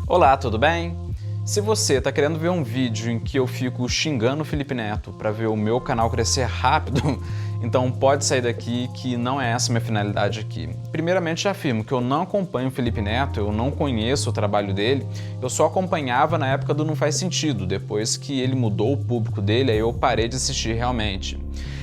Olá, tudo bem? Se você está querendo ver um vídeo em que eu fico xingando o Felipe Neto para ver o meu canal crescer rápido, então pode sair daqui que não é essa a minha finalidade aqui. Primeiramente já afirmo que eu não acompanho o Felipe Neto, eu não conheço o trabalho dele, eu só acompanhava na época do Não Faz Sentido, depois que ele mudou o público dele, aí eu parei de assistir realmente.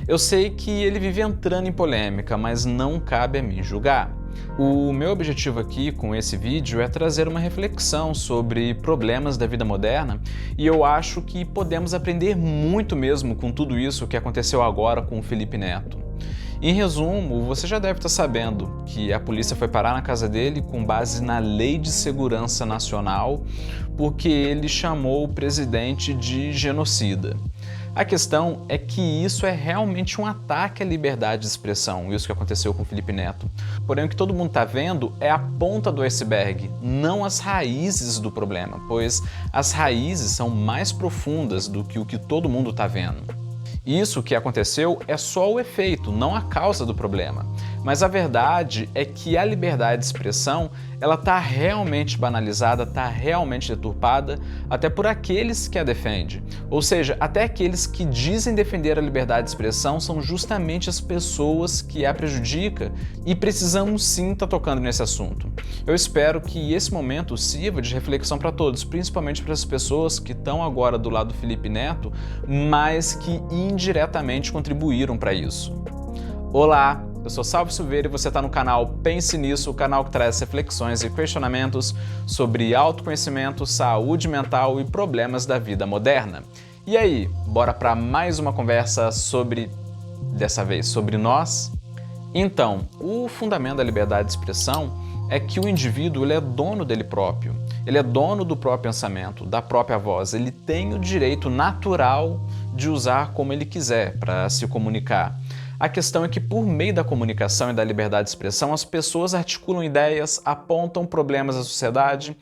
Eu sei que ele vive entrando em polêmica, mas não cabe a mim julgar. O meu objetivo aqui com esse vídeo é trazer uma reflexão sobre problemas da vida moderna e eu acho que podemos aprender muito mesmo com tudo isso que aconteceu agora com o Felipe Neto. Em resumo, você já deve estar sabendo que a polícia foi parar na casa dele com base na Lei de Segurança Nacional porque ele chamou o presidente de genocida. A questão é que isso é realmente um ataque à liberdade de expressão, isso que aconteceu com o Felipe Neto. Porém, o que todo mundo está vendo é a ponta do iceberg, não as raízes do problema, pois as raízes são mais profundas do que o que todo mundo está vendo. Isso que aconteceu é só o efeito, não a causa do problema. Mas a verdade é que a liberdade de expressão ela está realmente banalizada, está realmente deturpada, até por aqueles que a defendem. Ou seja, até aqueles que dizem defender a liberdade de expressão são justamente as pessoas que a prejudicam e precisamos sim estar tocando nesse assunto. Eu espero que esse momento sirva de reflexão para todos, principalmente para as pessoas que estão agora do lado do Felipe Neto, mas que indiretamente contribuíram para isso. Olá! Eu sou Salve Silveira e você está no canal Pense Nisso, o canal que traz reflexões e questionamentos sobre autoconhecimento, saúde mental e problemas da vida moderna. E aí, bora para mais uma conversa dessa vez, sobre nós? Então, o fundamento da liberdade de expressão é que o indivíduo ele é dono dele próprio, ele é dono do próprio pensamento, da própria voz, ele tem o direito natural de usar como ele quiser para se comunicar. A questão é que, por meio da comunicação e da liberdade de expressão, as pessoas articulam ideias, apontam problemas à sociedade,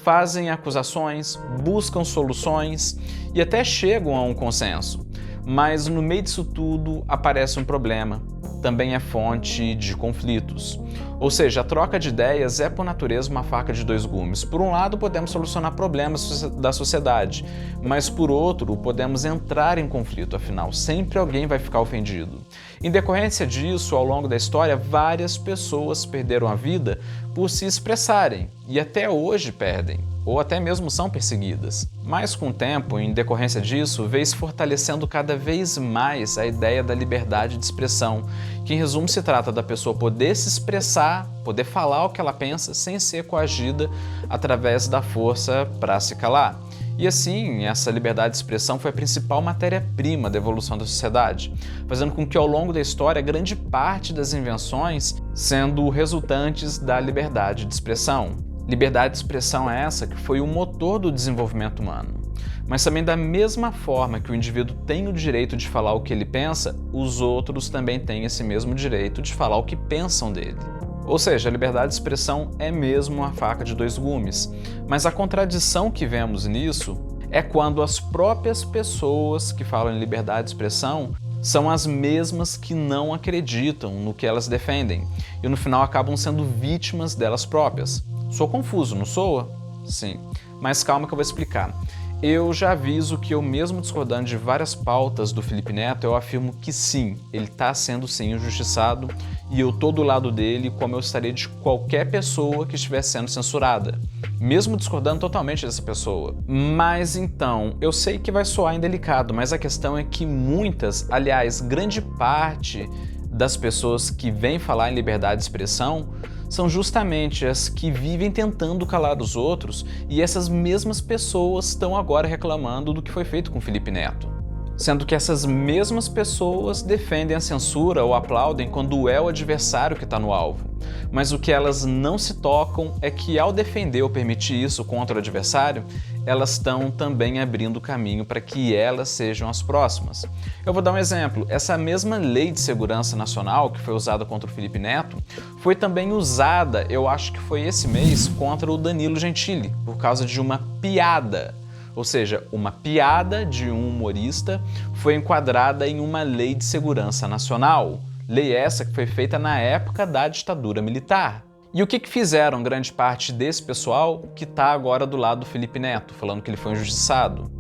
fazem acusações, buscam soluções e até chegam a um consenso. Mas no meio disso tudo aparece um problema, também é fonte de conflitos. Ou seja, a troca de ideias é por natureza uma faca de dois gumes. Por um lado, podemos solucionar problemas da sociedade, mas por outro, podemos entrar em conflito, afinal, sempre alguém vai ficar ofendido. Em decorrência disso, ao longo da história, várias pessoas perderam a vida por se expressarem e até hoje perdem, ou até mesmo são perseguidas. Mas com o tempo, em decorrência disso, veio se fortalecendo cada vez mais a ideia da liberdade de expressão, que em resumo se trata da pessoa poder se expressar, poder falar o que ela pensa sem ser coagida através da força para se calar. E assim, essa liberdade de expressão foi a principal matéria-prima da evolução da sociedade, fazendo com que ao longo da história grande parte das invenções sendo resultantes da liberdade de expressão. Liberdade de expressão é essa que foi o motor do desenvolvimento humano. Mas também da mesma forma que o indivíduo tem o direito de falar o que ele pensa, os outros também têm esse mesmo direito de falar o que pensam dele. Ou seja, a liberdade de expressão é mesmo uma faca de dois gumes. Mas a contradição que vemos nisso é quando as próprias pessoas que falam em liberdade de expressão são as mesmas que não acreditam no que elas defendem e no final acabam sendo vítimas delas próprias. Sou confuso, não sou? Sim, mas calma que eu vou explicar. Eu já aviso que eu mesmo discordando de várias pautas do Felipe Neto, eu afirmo que sim, ele está sendo sim injustiçado e eu tô do lado dele como eu estaria de qualquer pessoa que estivesse sendo censurada, mesmo discordando totalmente dessa pessoa. Mas então, eu sei que vai soar indelicado, mas a questão é que muitas, aliás, grande parte das pessoas que vêm falar em liberdade de expressão são justamente as que vivem tentando calar os outros e essas mesmas pessoas estão agora reclamando do que foi feito com Felipe Neto. Sendo que essas mesmas pessoas defendem a censura ou aplaudem quando é o adversário que está no alvo. Mas o que elas não se tocam é que ao defender ou permitir isso contra o adversário, elas estão também abrindo caminho para que elas sejam as próximas. Eu vou dar um exemplo. Essa mesma Lei de Segurança Nacional que foi usada contra o Felipe Neto foi também usada, eu acho que foi esse mês, contra o Danilo Gentili, por causa de uma piada. Ou seja, uma piada de um humorista foi enquadrada em uma Lei de Segurança Nacional. Lei essa que foi feita na época da ditadura militar. E o que fizeram grande parte desse pessoal que está agora do lado do Felipe Neto, falando que ele foi injustiçado?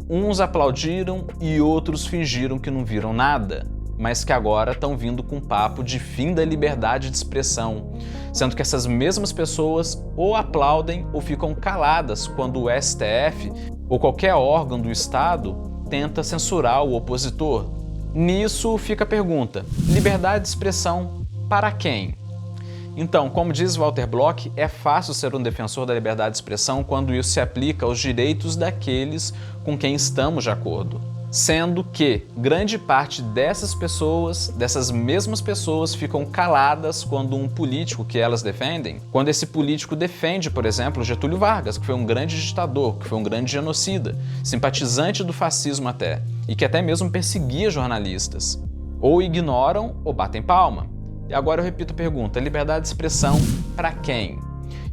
Uns aplaudiram e outros fingiram que não viram nada, mas que agora estão vindo com papo de fim da liberdade de expressão, sendo que essas mesmas pessoas ou aplaudem ou ficam caladas quando o STF ou qualquer órgão do Estado tenta censurar o opositor. Nisso fica a pergunta: liberdade de expressão para quem? Então, como diz Walter Block, é fácil ser um defensor da liberdade de expressão quando isso se aplica aos direitos daqueles com quem estamos de acordo. Sendo que grande parte dessas pessoas, dessas mesmas pessoas, ficam caladas quando um político que elas defendem, quando esse político defende, por exemplo, Getúlio Vargas, que foi um grande ditador, que foi um grande genocida, simpatizante do fascismo até, e que até mesmo perseguia jornalistas. Ou ignoram ou batem palma. E agora eu repito a pergunta: liberdade de expressão para quem?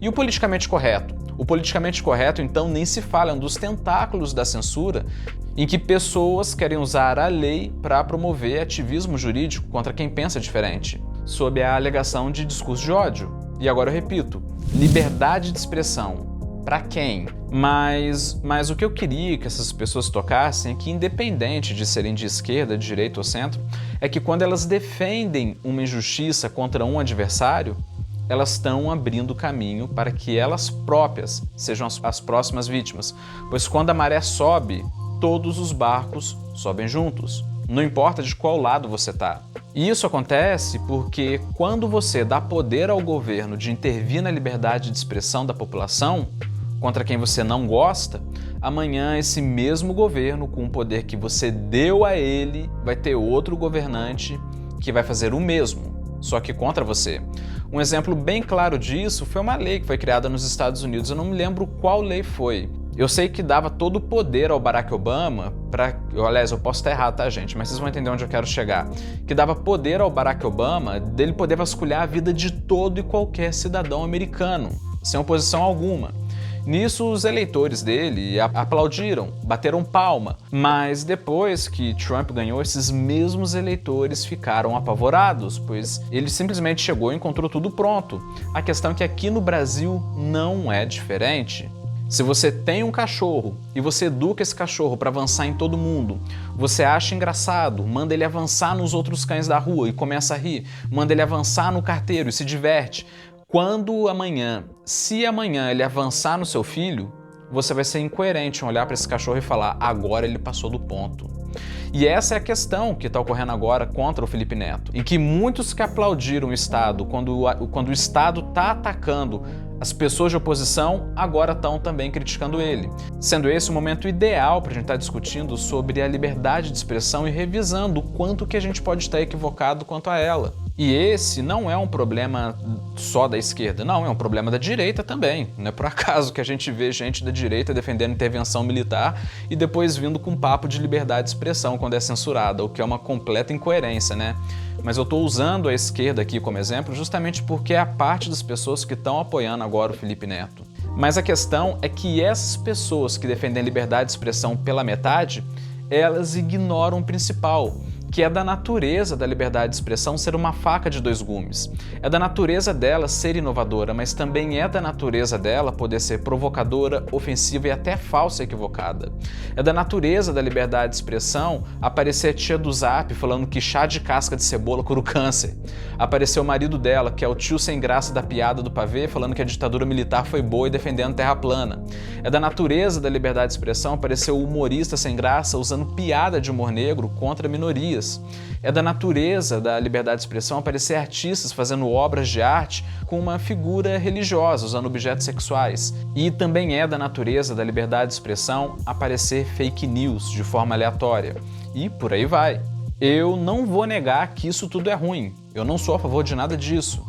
E o politicamente correto? O politicamente correto, então, nem se fala, é um dos tentáculos da censura em que pessoas querem usar a lei para promover ativismo jurídico contra quem pensa diferente, sob a alegação de discurso de ódio. E agora eu repito: liberdade de expressão para quem? Mas o que eu queria que essas pessoas tocassem é que, independente de serem de esquerda, de direita ou centro, é que quando elas defendem uma injustiça contra um adversário, elas estão abrindo caminho para que elas próprias sejam as próximas vítimas. Pois quando a maré sobe, todos os barcos sobem juntos. Não importa de qual lado você está. E isso acontece porque quando você dá poder ao governo de intervir na liberdade de expressão da população, contra quem você não gosta, amanhã esse mesmo governo, com o poder que você deu a ele, vai ter outro governante que vai fazer o mesmo, só que contra você. Um exemplo bem claro disso foi uma lei que foi criada nos Estados Unidos, eu não me lembro qual lei foi. Eu sei que dava todo o poder ao Barack Obama aliás, eu posso estar errado, tá, gente? Mas vocês vão entender onde eu quero chegar. Que dava poder ao Barack Obama dele poder vasculhar a vida de todo e qualquer cidadão americano, sem oposição alguma. Nisso, os eleitores dele aplaudiram, bateram palma, mas depois que Trump ganhou, esses mesmos eleitores ficaram apavorados, pois ele simplesmente chegou e encontrou tudo pronto. A questão é que aqui no Brasil não é diferente. Se você tem um cachorro e você educa esse cachorro para avançar em todo mundo, você acha engraçado, manda ele avançar nos outros cães da rua e começa a rir, manda ele avançar no carteiro e se diverte. Se amanhã ele avançar no seu filho, você vai ser incoerente em olhar para esse cachorro e falar: agora ele passou do ponto. E essa é a questão que está ocorrendo agora contra o Felipe Neto, em que muitos que aplaudiram o Estado quando o Estado está atacando as pessoas de oposição, agora estão também criticando ele. Sendo esse o momento ideal para a gente estar discutindo sobre a liberdade de expressão e revisando o quanto que a gente pode estar equivocado quanto a ela. E esse não é um problema só da esquerda, não, é um problema da direita também. Não é por acaso que a gente vê gente da direita defendendo intervenção militar e depois vindo com papo de liberdade de expressão quando é censurada, o que é uma completa incoerência, né? Mas eu estou usando a esquerda aqui como exemplo justamente porque é a parte das pessoas que estão apoiando agora o Felipe Neto. Mas a questão é que essas pessoas que defendem a liberdade de expressão pela metade, elas ignoram o principal, que é da natureza da liberdade de expressão ser uma faca de dois gumes. É da natureza dela ser inovadora, mas também é da natureza dela poder ser provocadora, ofensiva e até falsa e equivocada. É da natureza da liberdade de expressão aparecer a tia do Zap falando que chá de casca de cebola cura o câncer. Aparecer o marido dela, que é o tio sem graça da piada do pavê, falando que a ditadura militar foi boa e defendendo terra plana. É da natureza da liberdade de expressão aparecer o humorista sem graça usando piada de humor negro contra minorias. É da natureza da liberdade de expressão aparecer artistas fazendo obras de arte com uma figura religiosa, usando objetos sexuais. E também é da natureza da liberdade de expressão aparecer fake news de forma aleatória. E por aí vai. Eu não vou negar que isso tudo é ruim. Eu não sou a favor de nada disso.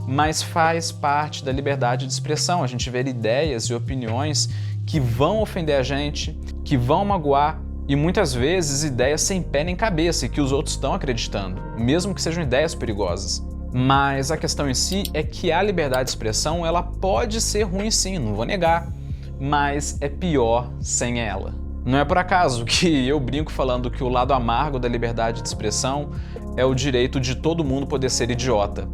Mas faz parte da liberdade de expressão a gente ver ideias e opiniões que vão ofender a gente, que vão magoar, e muitas vezes ideias sem pé nem cabeça e que os outros estão acreditando, mesmo que sejam ideias perigosas. Mas a questão em si é que a liberdade de expressão ela pode ser ruim sim, não vou negar, mas é pior sem ela. Não é por acaso que eu brinco falando que o lado amargo da liberdade de expressão é o direito de todo mundo poder ser idiota.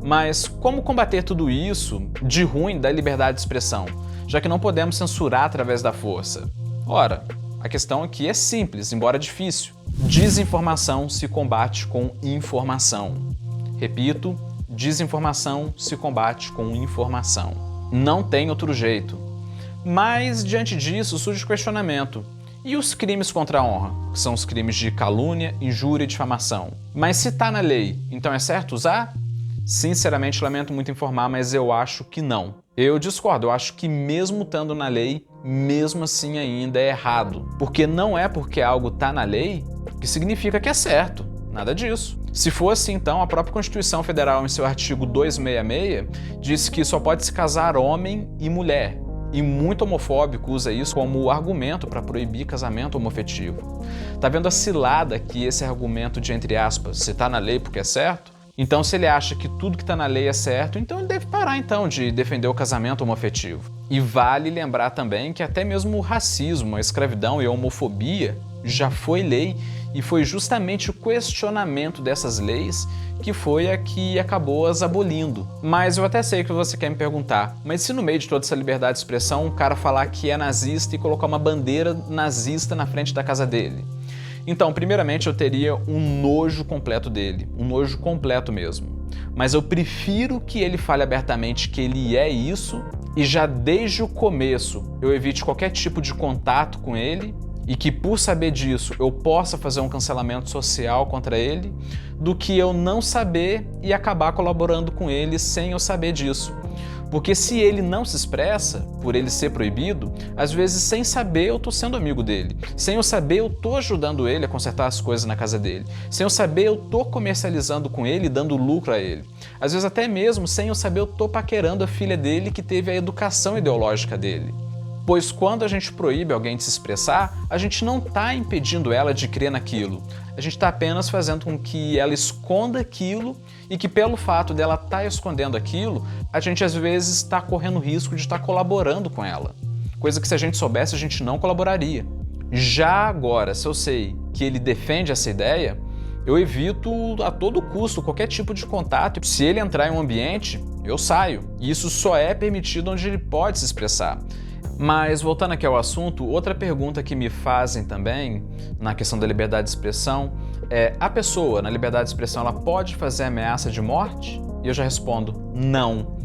Mas como combater tudo isso de ruim da liberdade de expressão, já que não podemos censurar através da força? Ora, a questão aqui é simples, embora difícil. Desinformação se combate com informação. Repito, desinformação se combate com informação. Não tem outro jeito. Mas, diante disso, surge o questionamento. E os crimes contra a honra, que são os crimes de calúnia, injúria e difamação? Mas se está na lei, então é certo usar? Sinceramente, lamento muito informar, mas eu acho que não. Eu discordo, eu acho que mesmo estando na lei, mesmo assim ainda é errado. Porque não é porque algo está na lei que significa que é certo. Nada disso. Se fosse, então, a própria Constituição Federal, em seu artigo 266, diz que só pode se casar homem e mulher. E muito homofóbico usa isso como argumento para proibir casamento homoafetivo. Tá vendo a cilada que esse argumento de, entre aspas, se tá na lei porque é certo? Então, se ele acha que tudo que tá na lei é certo, então ele deve parar, então, de defender o casamento homoafetivo. E vale lembrar também que até mesmo o racismo, a escravidão e a homofobia já foi lei, e foi justamente o questionamento dessas leis que foi a que acabou as abolindo. Mas eu até sei que você quer me perguntar, mas se no meio de toda essa liberdade de expressão um cara falar que é nazista e colocar uma bandeira nazista na frente da casa dele? Então, primeiramente eu teria um nojo completo dele, um nojo completo mesmo. Mas eu prefiro que ele fale abertamente que ele é isso e já desde o começo eu evite qualquer tipo de contato com ele e que por saber disso eu possa fazer um cancelamento social contra ele, do que eu não saber e acabar colaborando com ele sem eu saber disso. Porque se ele não se expressa, por ele ser proibido, às vezes sem saber eu tô sendo amigo dele. Sem eu saber eu tô ajudando ele a consertar as coisas na casa dele. Sem eu saber eu tô comercializando com ele e dando lucro a ele. Às vezes até mesmo sem eu saber eu tô paquerando a filha dele que teve a educação ideológica dele. Pois quando a gente proíbe alguém de se expressar, a gente não está impedindo ela de crer naquilo. A gente está apenas fazendo com que ela esconda aquilo e que pelo fato dela estar escondendo aquilo, a gente às vezes está correndo o risco de estar colaborando com ela. Coisa que se a gente soubesse, a gente não colaboraria. Já agora, se eu sei que ele defende essa ideia, eu evito a todo custo qualquer tipo de contato. Se ele entrar em um ambiente, eu saio. E isso só é permitido onde ele pode se expressar. Mas, voltando aqui ao assunto, outra pergunta que me fazem também, na questão da liberdade de expressão, é: a pessoa, na liberdade de expressão, ela pode fazer ameaça de morte? E eu já respondo: não.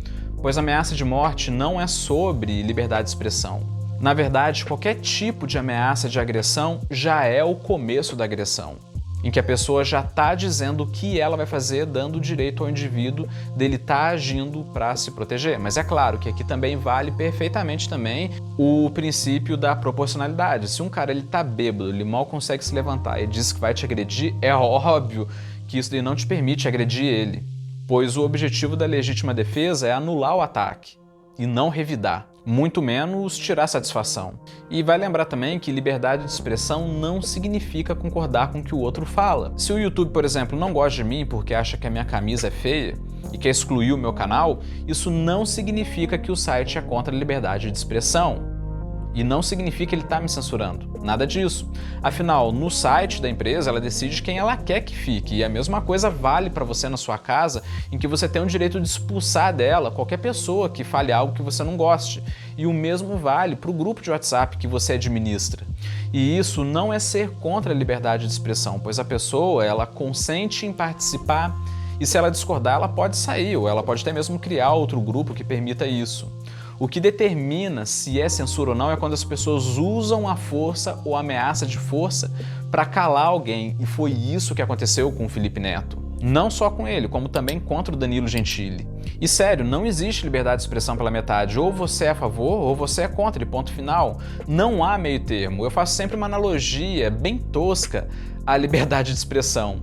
Pois ameaça de morte não é sobre liberdade de expressão. Na verdade, qualquer tipo de ameaça de agressão já é o começo da agressão, em que a pessoa já está dizendo o que ela vai fazer, dando o direito ao indivíduo dele estar agindo para se proteger. Mas é claro que aqui também vale perfeitamente também o princípio da proporcionalidade. Se um cara ele tá bêbado, ele mal consegue se levantar e diz que vai te agredir, é óbvio que isso não te permite agredir ele, pois o objetivo da legítima defesa é anular o ataque e não revidar, muito menos tirar satisfação. E vai lembrar também que liberdade de expressão não significa concordar com o que o outro fala. Se o YouTube, por exemplo, não gosta de mim porque acha que a minha camisa é feia e quer excluir o meu canal, isso não significa que o site é contra a liberdade de expressão. E não significa que ele está me censurando. Nada disso. Afinal, no site da empresa, ela decide quem ela quer que fique. E a mesma coisa vale para você na sua casa, em que você tem o direito de expulsar dela qualquer pessoa que fale algo que você não goste. E o mesmo vale para o grupo de WhatsApp que você administra. E isso não é ser contra a liberdade de expressão, pois a pessoa, ela consente em participar e se ela discordar, ela pode sair, ou ela pode até mesmo criar outro grupo que permita isso. O que determina se é censura ou não é quando as pessoas usam a força ou a ameaça de força para calar alguém. E foi isso que aconteceu com o Felipe Neto. Não só com ele, como também contra o Danilo Gentili. E sério, não existe liberdade de expressão pela metade. Ou você é a favor ou você é contra, e ponto final. Não há meio termo. Eu faço sempre uma analogia bem tosca à liberdade de expressão,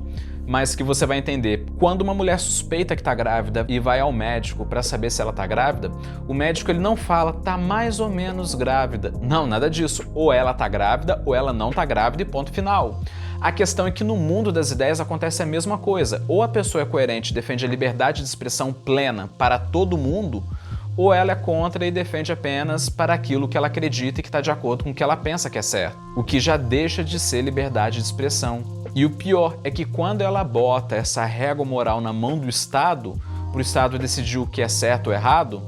mas que você vai entender. Quando uma mulher suspeita que está grávida e vai ao médico para saber se ela está grávida, o médico ele não fala, tá mais ou menos grávida. Não, nada disso. Ou ela está grávida ou ela não está grávida e ponto final. A questão é que no mundo das ideias acontece a mesma coisa. Ou a pessoa é coerente e defende a liberdade de expressão plena para todo mundo, ou ela é contra e defende apenas para aquilo que ela acredita e que está de acordo com o que ela pensa que é certo, o que já deixa de ser liberdade de expressão. E o pior é que quando ela bota essa régua moral na mão do Estado, para o Estado decidir o que é certo ou errado,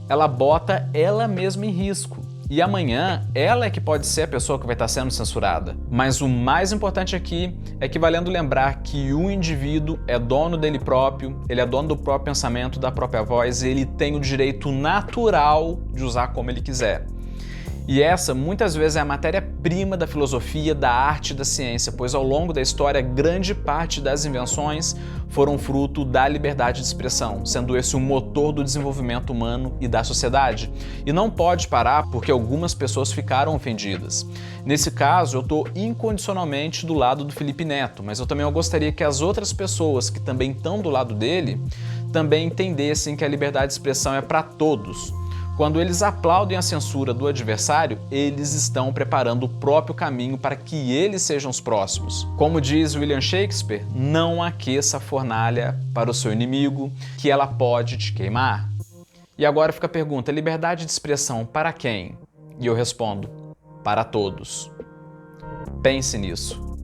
ela bota ela mesma em risco. E amanhã, ela é que pode ser a pessoa que vai estar sendo censurada. Mas o mais importante aqui é que valendo lembrar que o indivíduo é dono dele próprio, ele é dono do próprio pensamento, da própria voz, e ele tem o direito natural de usar como ele quiser. E essa, muitas vezes, é a matéria-prima da filosofia, da arte e da ciência, pois ao longo da história, grande parte das invenções foram fruto da liberdade de expressão, sendo esse o motor do desenvolvimento humano e da sociedade. E não pode parar porque algumas pessoas ficaram ofendidas. Nesse caso, eu estou incondicionalmente do lado do Felipe Neto, mas eu também gostaria que as outras pessoas que também estão do lado dele também entendessem que a liberdade de expressão é para todos. Quando eles aplaudem a censura do adversário, eles estão preparando o próprio caminho para que eles sejam os próximos. Como diz William Shakespeare, não aqueça a fornalha para o seu inimigo, que ela pode te queimar. E agora fica a pergunta, liberdade de expressão para quem? E eu respondo, para todos. Pense nisso.